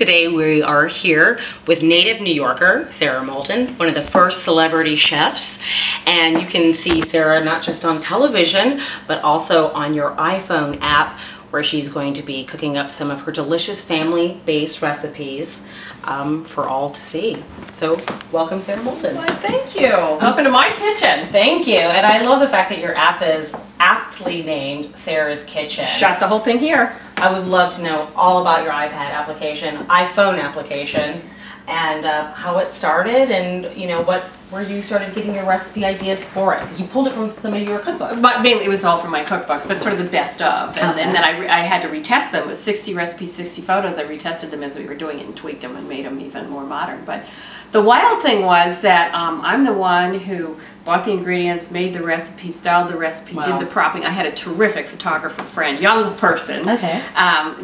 Today we are here with native New Yorker, Sara Moulton, one of the first celebrity chefs. And you can see Sara not just on television, but also on your iPhone app, where she's going to be cooking up some of her delicious family-based recipes for all to see. So, welcome, Sara Moulton. Why, thank you. Welcome to my kitchen. Thank you. And I love the fact that your app is aptly named Sara's Kitchen. Shot the whole thing here. I would love to know all about your iPad application, iPhone application, and how it started, and where you started getting your recipe ideas for it, because you pulled it from some of your cookbooks. But mainly it was all from my cookbooks, but sort of the best of. And then I had to retest them. It was 60 recipes, 60 photos. I retested them as we were doing it and tweaked them and made them even more modern. But the wild thing was that I'm the one who bought the ingredients, made the recipe, styled the recipe, did the propping. I had a terrific photographer friend, young person,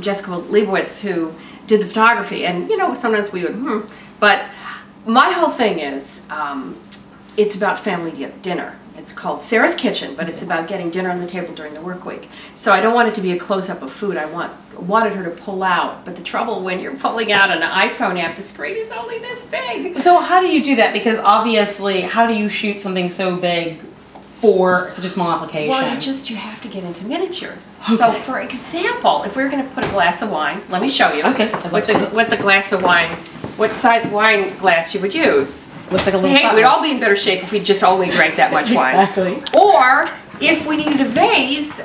Jessica Leibowitz, who did the photography. And sometimes we would, But my whole thing is, it's about family dinner. It's called Sara's Kitchen, but it's about getting dinner on the table during the work week. So I don't want it to be a close-up of food. I wanted her to pull out. But the trouble when you're pulling out an iPhone app, the screen is only this big. So how do you do that? Because obviously, how do you shoot something so big for such a small application? Well, you have to get into miniatures. Okay. So for example, if we were going to put a glass of wine, let me show you. Okay. What the glass of wine, what size wine glass you would use. Looks like a little size. We'd all be in better shape if we just only drank that much wine. Exactly. Or if we needed a vase,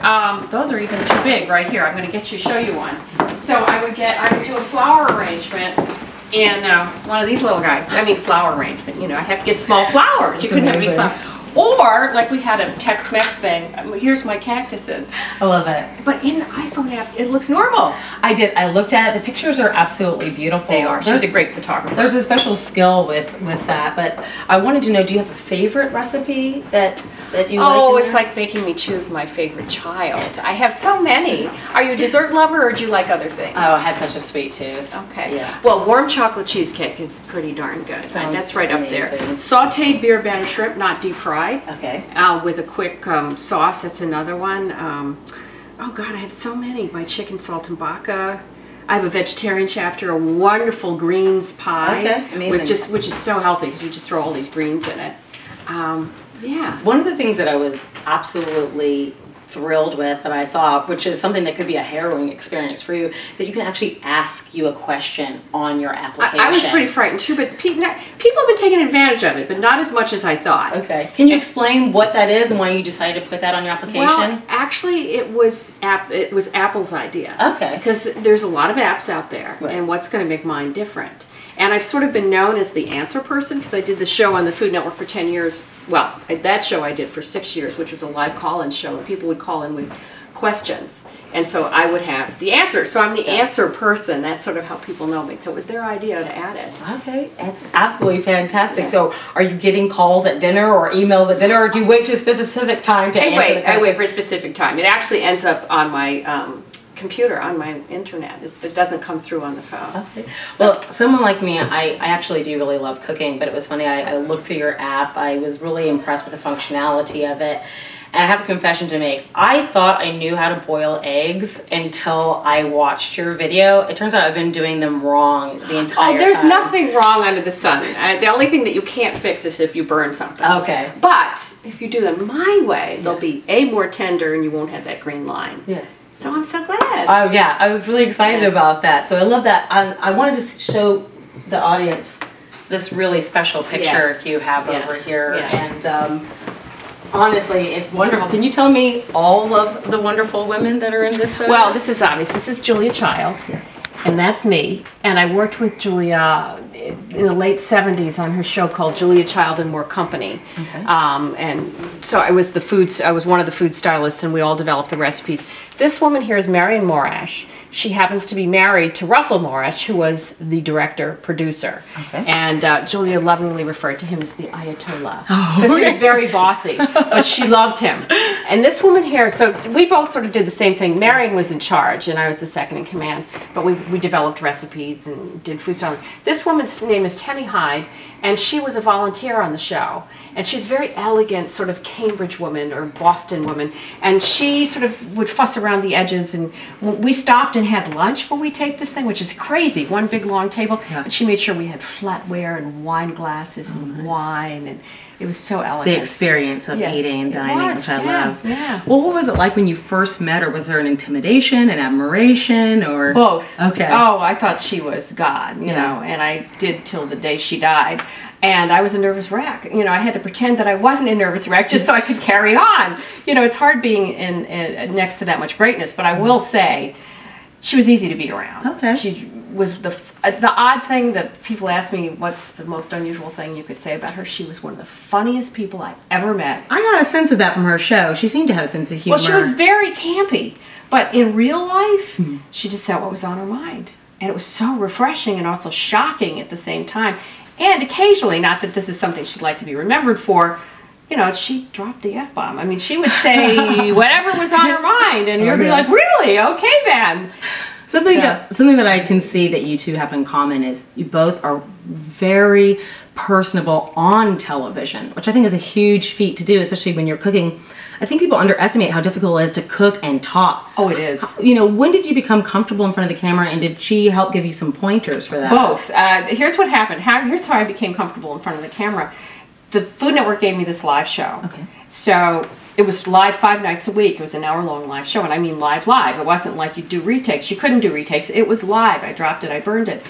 those are even too big right here. I'm going to show you one. So I would do a flower arrangement in one of these little guys. I mean flower arrangement. I'd have to get small flowers. You couldn't have big flowers. Or, like we had a Tex-Mex thing, here's my cactuses. I love it. But in the iPhone app, it looks normal. I did. I looked at it. The pictures are absolutely beautiful. They are. She's a great photographer. There's a special skill with that, but I wanted to know, do you have a favorite recipe that you like? Oh, it's like making me choose my favorite child. I have so many. Are you a dessert lover, or do you like other things? Oh, I have such a sweet tooth. Okay. Yeah. Well, warm chocolate cheesecake is pretty darn good. That's right amazing. Up there. Sauteed beer batter shrimp, not deep fried. Okay. With a quick sauce, that's another one. Oh God, I have so many. My chicken saltimbocca. I have a vegetarian chapter, a wonderful greens pie. Okay, amazing. Which is so healthy because you just throw all these greens in it. Yeah. One of the things that I was absolutely thrilled with that I saw, which is something that could be a harrowing experience for you, is that you can actually ask you a question on your application. I was pretty frightened too, but people have been taking advantage of it, but not as much as I thought. Okay. Can you explain what that is and why you decided to put that on your application? Well, actually, it was Apple's idea. Okay. Because there's a lot of apps out there, and what's going to make mine different? And I've sort of been known as the answer person because I did the show on the Food Network for 10 years. Well, that show I did for 6 years, which was a live call-in show, and people would call in with questions. And so I would have the answer. So I'm the answer person. That's sort of how people know me. So it was their idea to add it. Okay, that's absolutely fantastic. Yeah. So are you getting calls at dinner or emails at dinner, or do you wait to a specific time to answer the question? I wait for a specific time. It actually ends up on my computer, on my internet. It doesn't come through on the phone. Okay. Well, someone like me, I actually do really love cooking, but it was funny, I looked through your app, I was really impressed with the functionality of it, and I have a confession to make. I thought I knew how to boil eggs until I watched your video. It turns out I've been doing them wrong the entire time. Oh, there's nothing wrong under the sun. The only thing that you can't fix is if you burn something. Okay. But if you do them my way, they'll be more tender and you won't have that green line. Yeah. So I'm so glad. Oh yeah, I was really excited about that. So I love that. I wanted to show the audience this really special picture you have over here. And honestly, it's wonderful. Can you tell me all of the wonderful women that are in this photo? Well, this is obvious. This is Julia Child. Yes. And that's me. And I worked with Julia in the late 70s on her show called Julia Child and More Company. Okay. And so I was one of the food stylists, and we all developed the recipes. This woman here is Marion Morash. She happens to be married to Russell Morash, who was the director-producer. Okay. And Julia lovingly referred to him as the Ayatollah, because he was very bossy, but she loved him. And this woman here, so we both sort of did the same thing. Marion was in charge, and I was the second in command. But we developed recipes and did food styling. This woman's name is Tammy Hyde, and she was a volunteer on the show. And she's a very elegant, sort of Cambridge woman or Boston woman. And she sort of would fuss around the edges. And we stopped and had lunch when we taped this thing, which is crazy. One big long table. Yeah. And she made sure we had flatware and wine glasses and wine. And it was so elegant. The experience of eating and dining, which I love. Yeah. Well, what was it like when you first met her? Was there an intimidation, an admiration, or both? Okay. Oh, I thought she was God, you know, and I did till the day she died. And I was a nervous wreck. You know, I had to pretend that I wasn't a nervous wreck just so I could carry on. You know, it's hard being in next to that much greatness, but I will say she was easy to be around. Okay. She was the odd thing that people ask me, what's the most unusual thing you could say about her? She was one of the funniest people I ever met. I got a sense of that from her show. She seemed to have a sense of humor. Well, she was very campy, but in real life, she just said what was on her mind. And it was so refreshing and also shocking at the same time. And occasionally, not that this is something she'd like to be remembered for, you know, she dropped the F-bomb. I mean, she would say whatever was on her mind, and you'd be like, really? Okay, then. Something that I can see that you two have in common is you both are very personable on television, which I think is a huge feat to do, especially when you're cooking. I think people underestimate how difficult it is to cook and talk. Oh, it is. You know, when did you become comfortable in front of the camera, and did she help give you some pointers for that? Both. Here's what happened. Here's how I became comfortable in front of the camera. The Food Network gave me this live show. Okay. So it was live 5 nights a week. It was an hour-long live show, and I mean live. It wasn't like you do retakes. You couldn't do retakes. It was live. I dropped it. I burned it.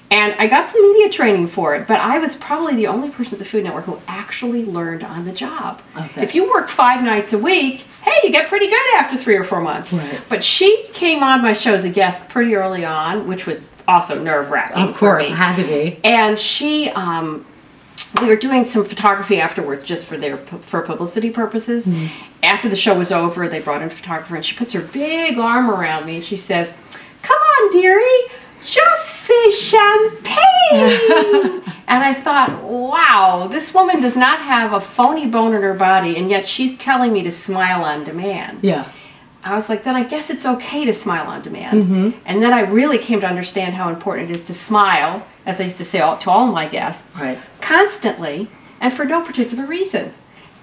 And I got some media training for it, but I was probably the only person at the Food Network who actually learned on the job. Okay. If you work 5 nights a week, hey, you get pretty good after 3 or 4 months. Right. But she came on my show as a guest pretty early on, which was also nerve-wracking. Of course, it had to be. And she, we were doing some photography afterwards just for publicity purposes. After the show was over, they brought in a photographer, and she puts her big arm around me, and she says, "Come on, dearie. Just say champagne." And I thought, wow, this woman does not have a phony bone in her body, and yet she's telling me to smile on demand. Yeah. I was like, then I guess it's okay to smile on demand. And then I really came to understand how important it is to smile, as I used to say to all my guests, constantly, and for no particular reason.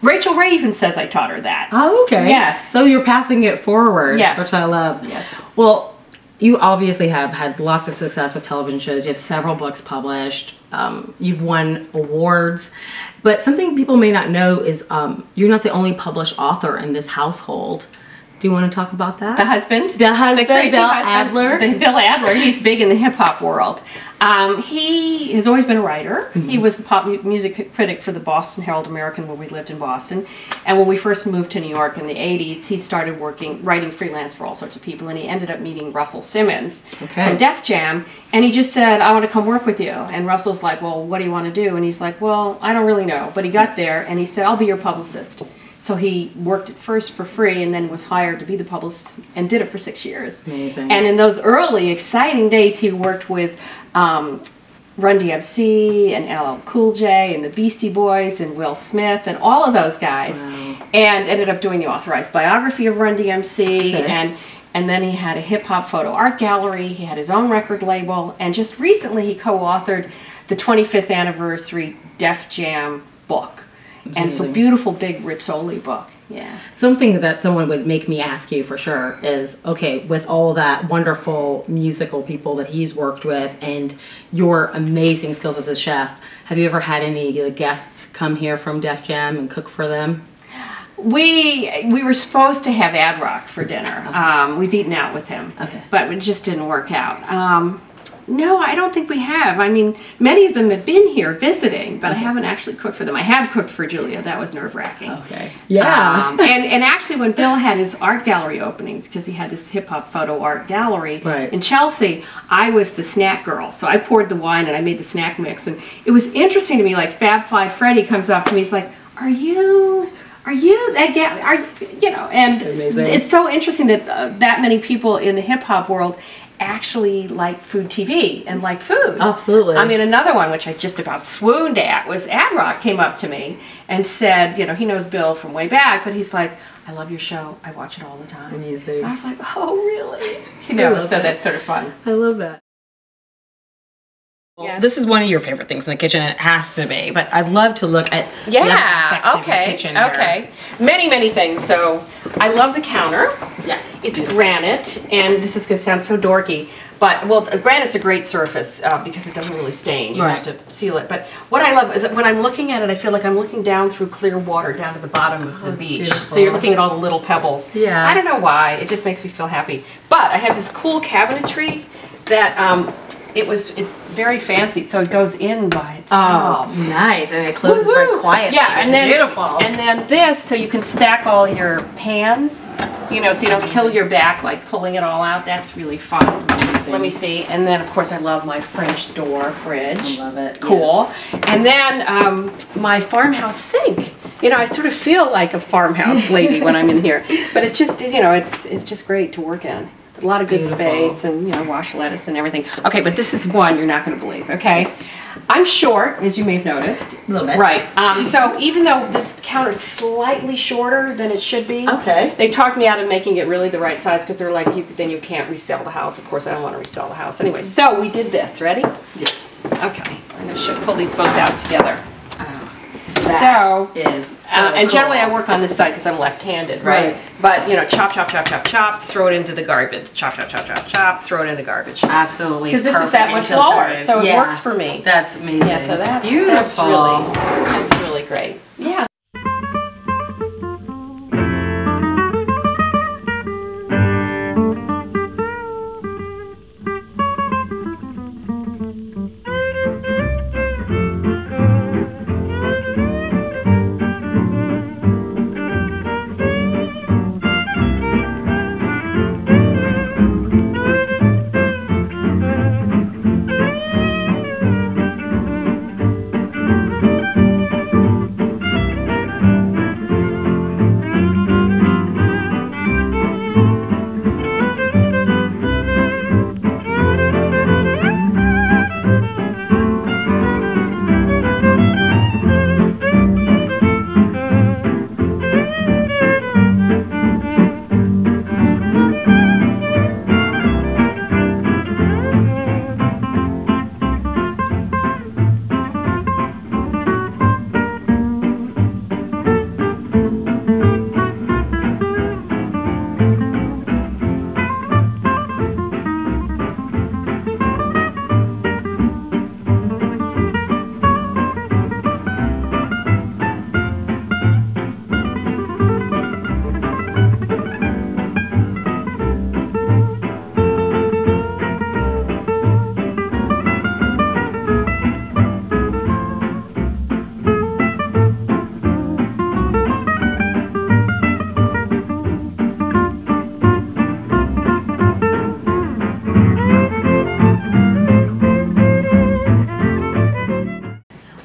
Rachel Ray even says I taught her that. Oh, okay. Yes. So you're passing it forward, which I love. Yes. Well, you obviously have had lots of success with television shows. You have several books published. You've won awards. But something people may not know is you're not the only published author in this household. Do you want to talk about that? The husband? The husband, the crazy Bill husband, Adler. Bill Adler, he's big in the hip-hop world. He has always been a writer. He was the pop music critic for the Boston Herald American when we lived in Boston. And when we first moved to New York in the 80s, he started writing freelance for all sorts of people, and he ended up meeting Russell Simmons from Def Jam, and he just said, "I want to come work with you." And Russell's like, "Well, what do you want to do?" And he's like, "Well, I don't really know." But he got there, and he said, "I'll be your publicist." So he worked at first for free and then was hired to be the publicist and did it for 6 years. Amazing. And in those early, exciting days, he worked with Run DMC and LL Cool J and the Beastie Boys and Will Smith and all of those guys. Wow. And ended up doing the authorized biography of Run DMC. And then he had a hip-hop photo art gallery. He had his own record label. And just recently, he co-authored the 25th anniversary Def Jam book. And it's a beautiful, big Rizzoli book. Yeah. Something that someone would make me ask you for sure is, okay, with all that wonderful musical people that he's worked with and your amazing skills as a chef, have you ever had any guests come here from Def Jam and cook for them? We were supposed to have Ad Rock for dinner. We've eaten out with him, but it just didn't work out. No, I don't think we have. I mean, many of them have been here visiting, but I haven't actually cooked for them. I have cooked for Julia. That was nerve-wracking. Okay. Yeah. And actually, when Bill had his art gallery openings, because he had this hip-hop photo art gallery in Chelsea, I was the snack girl. So I poured the wine and I made the snack mix. And it was interesting to me, like Fab Five Freddy comes up to me, he's like, are you that, you know, and amazing. It's so interesting that that many people in the hip-hop world actually like food TV and like food. Absolutely. I mean, another one which I just about swooned at was Ad Rock came up to me and said, you know, he knows Bill from way back, but he's like, I love your show. I watch it all the time. Amazing. And I was like, oh, really? You know, so that's sort of fun. I love that. Well, this is one of your favorite things in the kitchen, and it has to be. But I'd love to look at the other aspects of your kitchen here. Okay. Many things. So I love the counter. Yeah. It's granite, and this is going to sound so dorky, but, well, granite's a great surface because it doesn't really stain. You have to seal it. But what I love is that when I'm looking at it, I feel like I'm looking down through clear water down to the bottom of the beach. Beautiful. So you're looking at all the little pebbles. Yeah. I don't know why. It just makes me feel happy. But I have this cool cabinetry that it's very fancy, so it goes in by itself. Oh, nice. And it closes very quietly. Yeah, and then beautiful. And then this, so you can stack all your pans, you know, so you don't kill your back like pulling it all out. That's really fun. Amazing. Let me see. And then, of course, I love my French door fridge. I love it. Cool. Yes. And then my farmhouse sink. You know, I sort of feel like a farmhouse lady when I'm in here, but it's just, you know, it's just great to work in. A lot of good space, and, you know, wash lettuce and everything. Okay, but this is one you're not going to believe, okay? I'm short, as you may have noticed. A little bit. Right. So even though this counter is slightly shorter than it should be, okay, they talked me out of making it really the right size because they're like, then you can't resell the house. Of course, I don't want to resell the house. Anyway, so we did this. Ready? Yes. Okay. I'm going to pull these both out together. That is so and cool. generally I work on this side because I'm left-handed, right? But, you know, chop, throw it into the garbage. Chop, throw it in the garbage. Absolutely. Because this is that much lower, so it works for me. That's amazing. Yeah, so that's beautiful. That's really great. Yeah.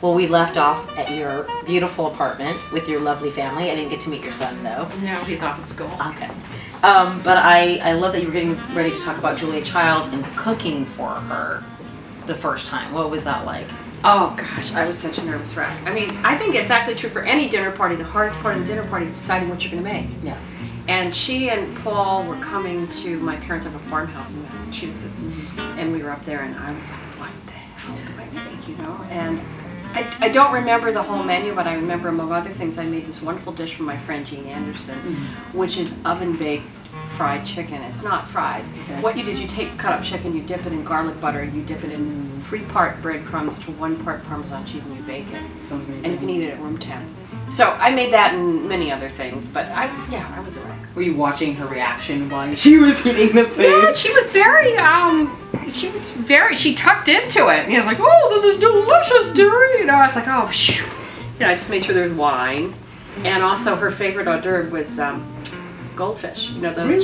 Well, we left off at your beautiful apartment with your lovely family. I didn't get to meet your son, though. No, he's off at school. Okay. But I love that you were getting ready to talk about Julia Childs and cooking for her the first time. What was that like? Oh gosh, I was such a nervous wreck. I mean, I think it's actually true for any dinner party. The hardest part of the dinner party is deciding what you're going to make. Yeah. And she and Paul were coming to, my parents have a farmhouse in Massachusetts, and we were up there, and I was like, what the hell do I make, you know? And I don't remember the whole menu, but I remember, among other things, I made this wonderful dish for my friend Jean Anderson, which is oven-baked fried chicken. It's not fried. Okay. What you do is you take cut up chicken, you dip it in garlic butter, you dip it in 3-part breadcrumbs to 1 part Parmesan cheese, and you bake it. Sounds amazing. And you can eat it at room temp. So I made that and many other things, but I was a wreck. Were you watching her reaction while she was eating the food? Yeah, she was very, she tucked into it. You know, like, oh, this is delicious, dear. You know, I was like, oh, phew. You know, I just made sure there was wine. And also her favorite hors d'oeuvre was goldfish. You know, those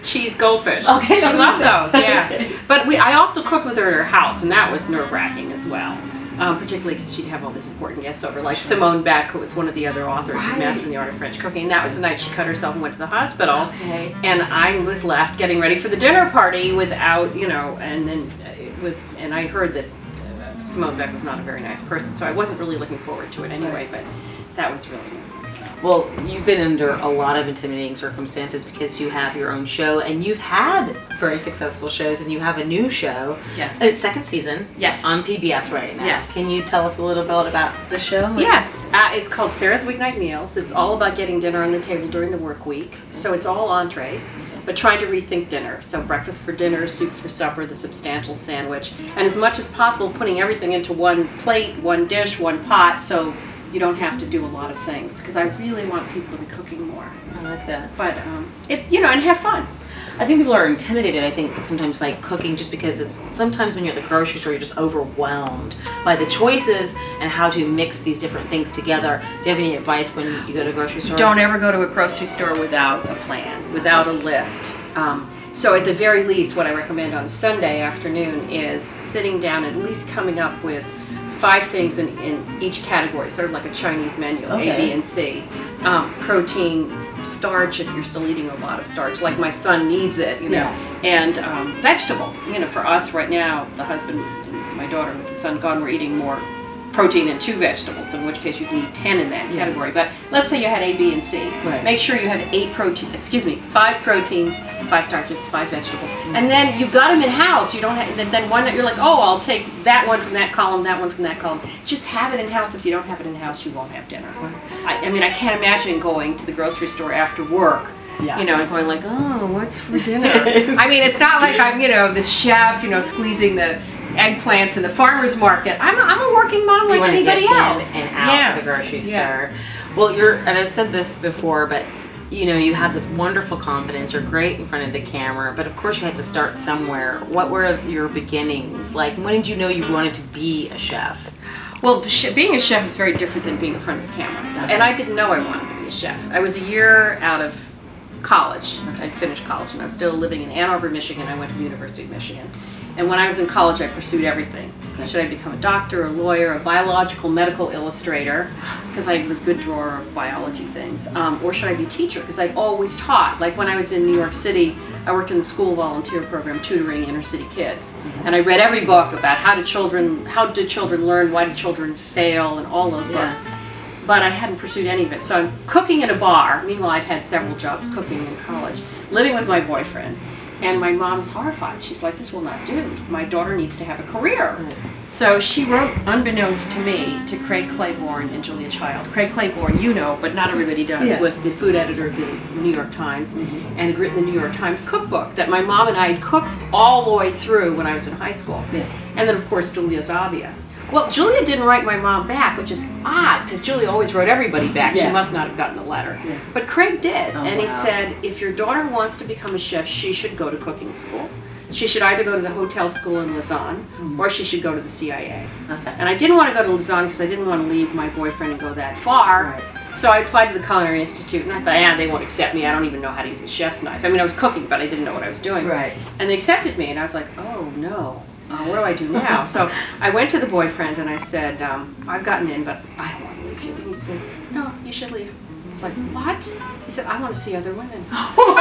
cheese goldfish. Okay. She loved those, yeah. But I also cooked with her at her house, and that was nerve-wracking as well. Particularly because she'd have all these important guests over, like Simone Beck, who was one of the other authors of Mastering the Art of French Cooking. And that was the night she cut herself and went to the hospital. Okay. And I was left getting ready for the dinner party without, you know, and then and I heard that Simone Beck was not a very nice person, so I wasn't really looking forward to it anyway, but that was really Well, you've been under a lot of intimidating circumstances because you have your own show and you've had very successful shows and you have a new show. Yes. It's second season. Yes. On PBS right now. Yes. Can you tell us a little bit about the show? Yes. It's called Sarah's Weeknight Meals. It's all about getting dinner on the table during the work week. So it's all entrees, but trying to rethink dinner. So breakfast for dinner, soup for supper, the substantial sandwich, and as much as possible putting everything into one plate, one dish, one pot, so you don't have to do a lot of things, because I really want people to be cooking more. I like that. But, and have fun. I think people are intimidated, I think, sometimes by cooking just because it's sometimes when you're at the grocery store, you're just overwhelmed by the choices and how to mix these different things together. Do you have any advice when you go to a grocery store? Don't ever go to a grocery store without a plan, without a list. So at the very least, what I recommend on a Sunday afternoon is sitting down and at least coming up with 5 things in each category, sort of like a Chinese menu, okay. A, B, and C. Protein, starch, if you're still eating a lot of starch, like my son needs it, and vegetables. For us right now, the husband and my daughter with the son gone, we're eating more protein and 2 vegetables, in which case you'd need 10 in that category. But let's say you had A, B, and C. Right. Make sure you have 5 proteins, 5 starches, 5 vegetables. And then you've got them in house. You don't have, then one that you're like, oh, I'll take that one from that column, that one from that column. Just have it in house. If you don't have it in house, you won't have dinner. I mean, I can't imagine going to the grocery store after work, and going like, oh, what's for dinner? I mean, it's not like I'm, the chef, squeezing the eggplants in the farmer's market. I'm a working mom like anybody else. In and out of the grocery store. Well, and I've said this before, but you have this wonderful confidence. You're great in front of the camera, but of course you had to start somewhere. What were your beginnings like? When did you know you wanted to be a chef? Well, being a chef is very different than being in front of the camera. And I didn't know I wanted to be a chef. I was a year out of college. I'd finished college, and I was still living in Ann Arbor, Michigan. I went to the University of Michigan. And when I was in college, I pursued everything. Okay. Should I become a doctor, a lawyer, a biological medical illustrator, because I was a good drawer of biology things, or should I be a teacher, because I've always taught. Like when I was in New York City, I worked in the school volunteer program tutoring inner city kids. And I read every book about how did children learn, why did children fail, and all those books. But I hadn't pursued any of it. So I'm cooking in a bar. Meanwhile, I'd had several jobs cooking in college, living with my boyfriend. And my mom's horrified. She's like, this will not do. My daughter needs to have a career. Right. So she wrote, unbeknownst to me, to Craig Claiborne and Julia Child. Craig Claiborne, but not everybody does, was the food editor of the New York Times, and had written the New York Times cookbook that my mom and I had cooked all the way through when I was in high school. Yeah. And then, of course, Julia's obvious. Well, Julia didn't write my mom back, which is odd, because Julia always wrote everybody back. Yeah. She must not have gotten the letter. Yeah. But Craig did, and he said, if your daughter wants to become a chef, she should go to cooking school. She should either go to the hotel school in Lausanne, or she should go to the CIA. Okay. And I didn't want to go to Lausanne because I didn't want to leave my boyfriend and go that far. Right. So I applied to the Culinary Institute, and I thought, they won't accept me. I don't even know how to use the chef's knife. I mean, I was cooking, but I didn't know what I was doing. Right. And they accepted me, and I was like, oh, no. What do I do now? So I went to the boyfriend and I said, I've gotten in, but I don't want to leave you. And he said, no, you should leave. I was like, what? He said, I want to see other women. I was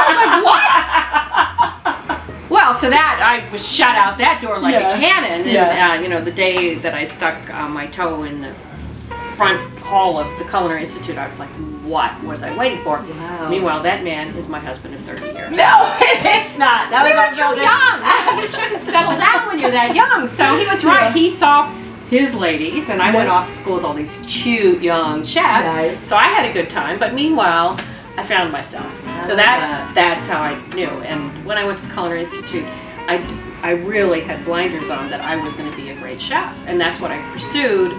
like, what? Well, so that, I was shot out that door like a cannon. And, the day that I stuck my toe in the front hall of the Culinary Institute, I was like, what was I waiting for? Wow. Meanwhile, that man is my husband of 30 years. No, it's not. That was too young. You shouldn't settle down when you're that young. So he was right. He saw his ladies, and I went off to school with all these cute young chefs. Nice. So I had a good time. But meanwhile, I found myself. So that's how I knew. And when I went to the Culinary Institute, I really had blinders on that I was going to be a great chef, and that's what I pursued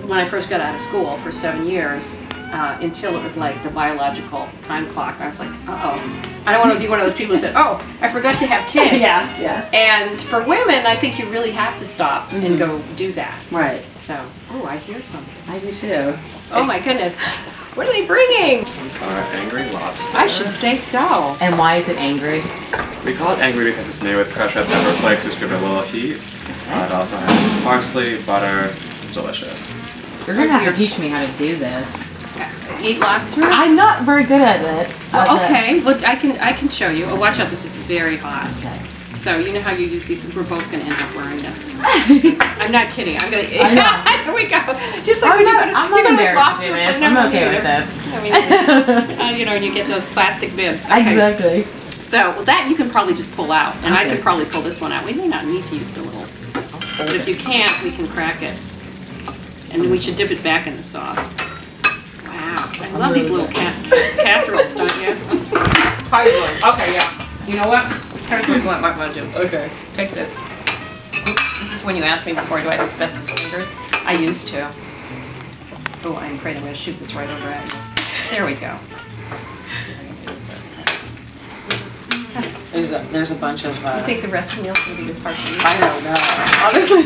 when I first got out of school for 7 years. Until it was like the biological time clock. I was like, I don't want to be one of those people who said, oh, I forgot to have kids. And for women, I think you really have to stop and go do that. Right. So, I hear something. I do too. Oh my goodness. What are they bringing? These are angry lobster. I should say so. And why is it angry? We call it angry because it's made with crushed red pepper flakes, which give it a little heat. It also has parsley, butter. It's delicious. You're going to have to teach me how to do this. Eat lobster? I'm not very good at it. Well, okay. Look, I can show you. Oh, watch out. This is very hot. Okay. So you know how you use these? We're both going to end up wearing this. I'm not kidding. I'm going to. I know. Here we go. Just like I'm not embarrassed to do this. I'm okay with this. I mean, you know, and you get those plastic bibs. Okay. Exactly. So well, that you can probably just pull out, and I could probably pull this one out. We may not need to use the little, but if you can't, we can crack it, and we should dip it back in the sauce. Wow, I love these little casseroles, don't you? How are you doing? Okay, yeah. You know what? Here's what I want to do. Okay. Take this. This is when you asked me before, do I have asbestos fingers? I used to. Oh, I'm afraid I'm going to shoot this right over at you. There we go. There's a bunch of. You think the rest of the meal's going to be this hard to eat? I don't know. Honestly,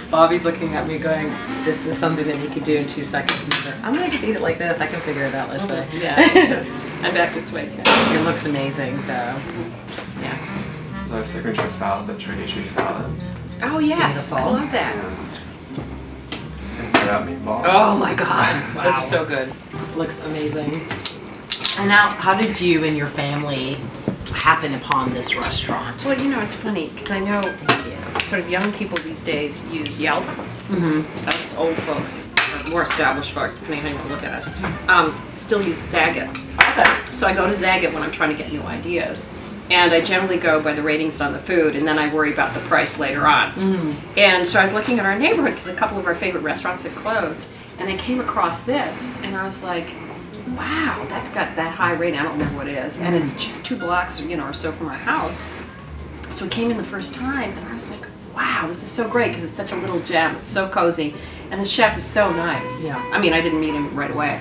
Bobby's looking at me going, this is something that he could do in 2 seconds. I'm going to just eat it like this. I can figure it out this way. Yeah. I'm back this way, too. It looks amazing, though. Yeah. This is our signature salad, the traditional salad. Oh, yes. Beautiful. I love that. Inside out meatballs. Oh, my God. Wow. This is so good. Looks amazing. And now, how did you and your family happen upon this restaurant? Well, you know, it's funny, because I know sort of young people these days use Yelp. Us old folks, or more established folks, depending on how you look at us, still use Zagat. Okay. So I go to Zagat when I'm trying to get new ideas. And I generally go by the ratings on the food, and then I worry about the price later on. And so I was looking at our neighborhood, because a couple of our favorite restaurants had closed, and I came across this, and I was like, wow, that's got that high rating. I don't remember what it is. And it's just 2 blocks, you know, or so from our house. So we came in the first time, and I was like, wow, this is so great, because it's such a little gem. It's so cozy. And the chef is so nice. Yeah. I mean, I didn't meet him right away.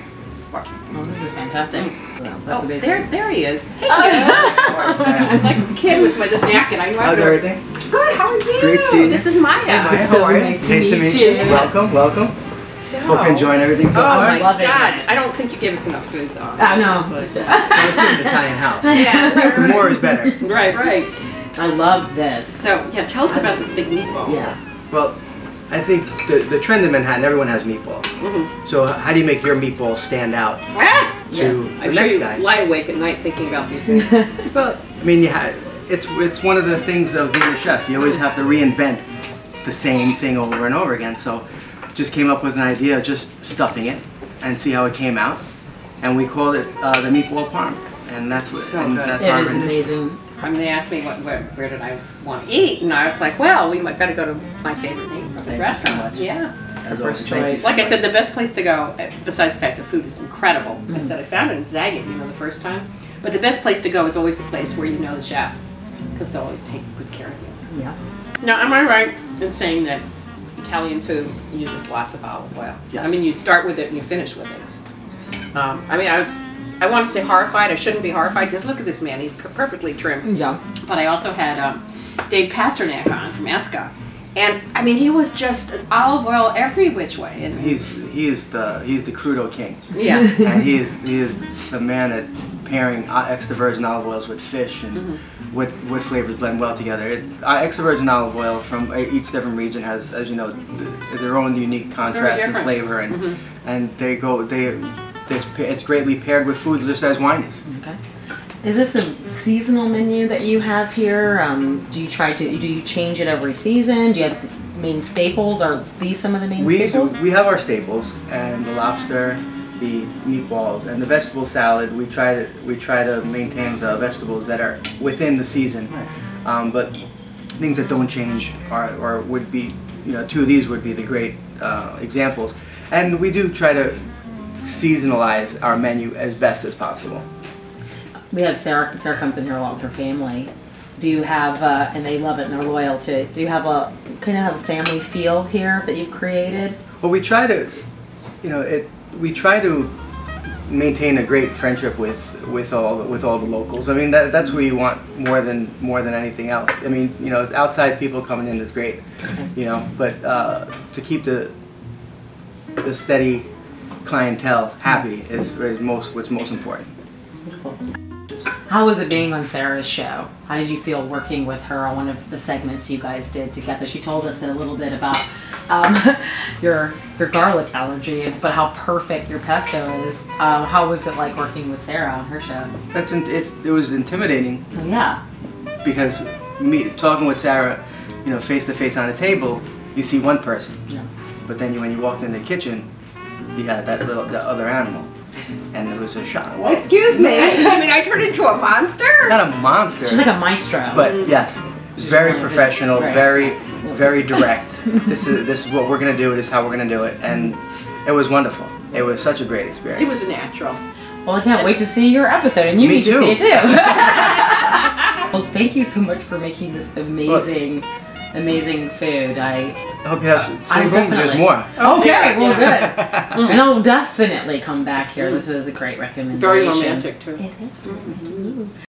Well, this is fantastic. Well, that's amazing. There he is. Hey, I'm like a kid with this napkin. How's everything? Good, how are you? Great seeing you. This is Maya. Hey, Maya, how are you? Nice to meet you. Welcome, welcome. So, Hope you're enjoying everything so oh far. my Loving God. it. I don't think you gave us enough food, though. No. It's an Italian house. Yeah. The more is better. Right. I love this. So, yeah, tell us about this big meatball. Yeah. Well, I think the trend in Manhattan, everyone has meatballs. So how do you make your meatballs stand out to the I'm next sure you guy? lie awake at night thinking about these things. Well, I mean, it's one of the things of being a chef. You always have to reinvent the same thing over and over again. So just came up with an idea of just stuffing it and see how it came out. And we called it the meatball parm. And that's what, So and good. that's It our is rendition. amazing. I mean, they asked me where did I want to eat, and I was like, well, we might better go to my favorite Thank you restaurant. so much. Yeah. As first always, thank you choice. so Like I much. said, the best place to go, besides the fact that food is incredible, I said I found it in Zagat, you know, the first time. But the best place to go is always the place where you know the chef, because they'll always take good care of you. Yeah. Now, am I right in saying that Italian food uses lots of olive oil? Yes. I mean, you start with it and you finish with it. I mean, I want to say horrified. I shouldn't be horrified, because look at this man. He's perfectly trim. Yeah. But I also had Dave Pasternak on from Esca. And I mean, he was just olive oil every which way. And He is the crudo king. yes. And he is the man at pairing extra virgin olive oils with fish and what flavors blend well together. Extra virgin olive oil from each different region has, as you know, their own unique contrast and different. flavor, and it's greatly paired with food just as wine is. Okay. Is this a seasonal menu that you have here? Do you change it every season? Do you have main staples? Are these some of the main staples? We have our staples, and the lobster, the meatballs, and the vegetable salad. We try to maintain the vegetables that are within the season, but things that don't change or would be, you know, 2 of these would be the great examples. And we do try to seasonalize our menu as best as possible. We have Sarah comes in here a lot with her family. Do you have, and they love it and they're loyal to it, do you have kind of have a family feel here that you've created? Well, we try to, you know, we try to maintain a great friendship with all the locals. I mean, that's what you want more than anything else. I mean, you know, outside people coming in is great, you know, but to keep the steady clientele happy is what's most important. Wonderful. How was it being on Sarah's show? How did you feel working with her on one of the segments you guys did together? She told us a little bit about your garlic allergy, but how perfect your pesto is. How was it like working with Sarah on her show? It was intimidating. Oh, yeah. Because talking with Sarah, you know, face to face on a table, you see one person. Yeah. But then when you walked in the kitchen, you had the other animal. And it was a shock. Well, excuse me. I mean, I turned into a monster? Not a monster. She's like a maestro. But yes, very professional, very direct. This is what we're gonna do. This is how we're gonna do it, and it was wonderful. It was such a great experience. It was a natural. Well, I can't wait to see your episode, and you Me need to too. see it too. Well, thank you so much for making this amazing food. I hope you have some room. There's more. Okay, well, good. And I'll definitely come back here. This was a great recommendation. Very romantic, too. It is.